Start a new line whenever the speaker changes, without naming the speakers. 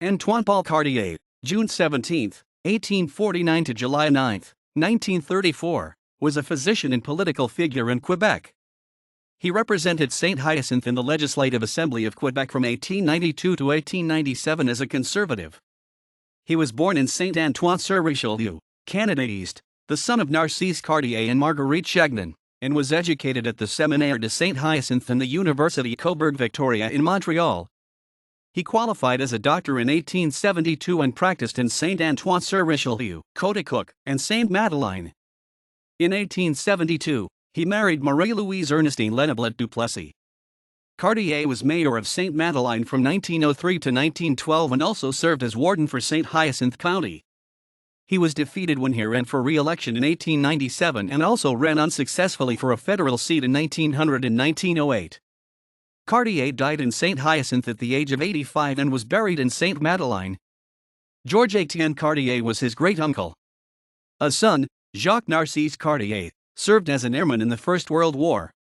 Antoine-Paul Cartier, June 17, 1849 to July 9, 1934, was a physician and political figure in Quebec. He represented Saint-Hyacinthe in the Legislative Assembly of Quebec from 1892 to 1897 as a Conservative. He was born in Saint-Antoine-sur-Richelieu, Canada East, the son of Narcisse Cartier and Marguerite Chagnon, and was educated at the Séminaire de Saint-Hyacinthe and the Université Cobourg-Victoria in Montreal. He qualified as a doctor in 1872 and practiced in Saint-Antoine-sur-Richelieu, Coaticook and Sainte-Madeleine. In 1872, he married Marie-Louise-Ernestine Lenoblet Duplessis. Cartier was mayor of Sainte-Madeleine from 1903 to 1912 and also served as warden for Saint-Hyacinthe County. He was defeated when he ran for re-election in 1897 and also ran unsuccessfully for a federal seat in 1900 and 1908. Cartier died in Saint-Hyacinthe at the age of 85 and was buried in Sainte-Madeleine. Georges-Étienne Cartier was his great-uncle. A son, Jacques Narcisse Cartier, served as an airman in the First World War.